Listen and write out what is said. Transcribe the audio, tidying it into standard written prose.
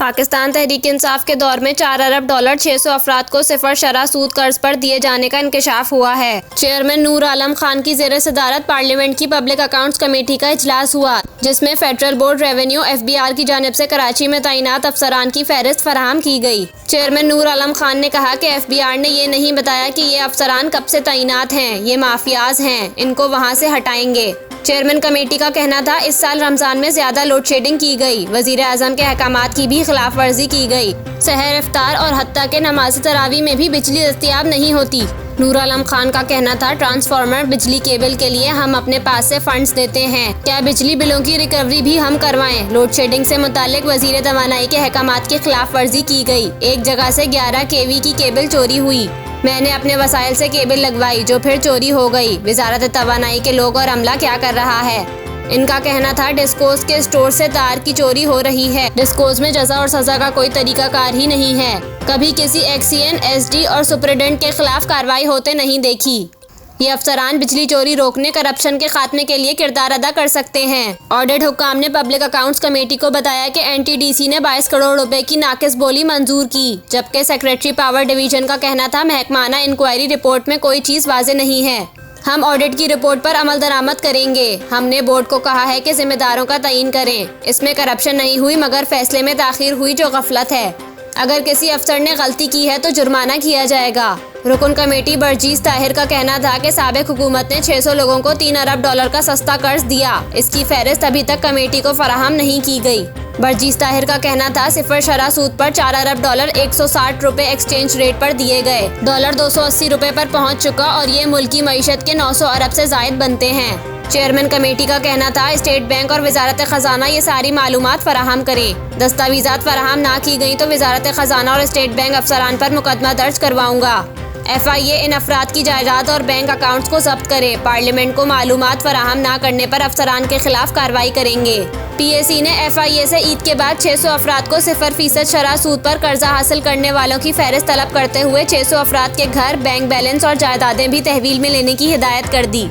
पाकिस्तान तहरीक इंसाफ के दौर में 4 अरब डॉलर 600 अफराद को सिफर शरह सूद कर्ज पर दिए जाने का इंकशाफ हुआ है। चेयरमैन नूर आलम खान की ज़ेर सदारत पार्लियामेंट की पब्लिक अकाउंट्स कमेटी का इजलास हुआ, जिसमें फेडरल बोर्ड रेवेन्यू FBR की जानिब से कराची में तैनात अफसरान की फहरिस्त फराहम की गई। चेयरमैन नूर आलम खान ने कहा कि FBR ने ये नहीं बताया कि ये अफसरान कब से तैनात हैं, ये माफियाज हैं, इनको वहाँ से हटाएंगे। चेयरमैन कमेटी का कहना था इस साल रमजान में ज्यादा लोड शेडिंग की गई, वजीर आजम के अहकामात की भी खिलाफ वर्जी की गई। सहर इफ्तार और हत्ता के नमाज तरावी में भी बिजली दस्तयाब नहीं होती। नूर आलम खान का कहना था ट्रांसफार्मर बिजली केबल के लिए हम अपने पास से फंड्स देते हैं, क्या बिजली बिलों की रिकवरी भी हम करवाएं। लोड शेडिंग से मुतालिक वजीर तवानाई के अहकामात की खिलाफ वर्जी की गई। एक जगह से 11 kV की केबल चोरी हुई, मैंने अपने वसाइल से केबल लगवाई जो फिर चोरी हो गई। वजारत तवानाई के लोग और अमला क्या कर रहा है। इनका कहना था डिस्कोस के स्टोर से तार की चोरी हो रही है। डिस्कोस में जजा और सजा का कोई तरीकाकार ही नहीं है। कभी किसी एक्सीएन SD और सुपरिटेंडेंट के खिलाफ कार्रवाई होते नहीं देखी। ये अफसरान बिजली चोरी रोकने, करप्शन के खात्मे के लिए किरदार अदा कर सकते हैं। ऑडिट हुक्काम ने पब्लिक अकाउंट्स कमेटी को बताया कि NTDC ने 22 करोड़ रुपए की नाकिस बोली मंजूर की, जबकि सेक्रेटरी पावर डिवीजन का कहना था महकमाना इंक्वायरी रिपोर्ट में कोई चीज वाजे नहीं है, हम ऑडिट की रिपोर्ट पर अमल दरामद करेंगे। हमने बोर्ड को कहा है कि जिम्मेदारों का तयन करें। इसमें करप्शन नहीं हुई मगर फैसले में ताखीर हुई जो गफलत है। अगर किसी अफसर ने गलती की है तो जुर्माना किया जाएगा। रुकन कमेटी बर्जीस ताहिर का कहना था कि साबिक हुकूमत ने 600 लोगों को 3 अरब डॉलर का सस्ता कर्ज दिया, इसकी फहरिस्त अभी तक कमेटी को फराहम नहीं की गई। बर्जीस ताहिर का कहना था सिफर शरह सूद पर 4 अरब डॉलर 160 रुपए एक्सचेंज रेट पर दिए गए, डॉलर 280 रुपए पर पहुंच चुका और ये मुल्की मईशत के 900 अरब से जायद बनते हैं। चेयरमैन कमेटी का कहना था स्टेट बैंक और वजारत खजाना ये सारी मालूमात फराहम करें। दस्तावेजात फराहम ना की गई तो वजारत खजाना और स्टेट बैंक अफसरान पर मुकदमा दर्ज करवाऊंगा। FIA इन अफराद की जायदाद और बैंक अकाउंट्स को जब्त करे। पार्लियामेंट को मालूमात फराहम ना करने पर अफसरान के खिलाफ कार्रवाई करेंगे। PAC ने FIA से ईद के बाद 600 अफराद को 0% शरह सूद पर कर्जा हासिल करने वालों की फहरिस्त तलब करते हुए 600 अफराद के घर, बैंक बैलेंस और जायदादें भी तहवील में लेने की हिदायत कर दी।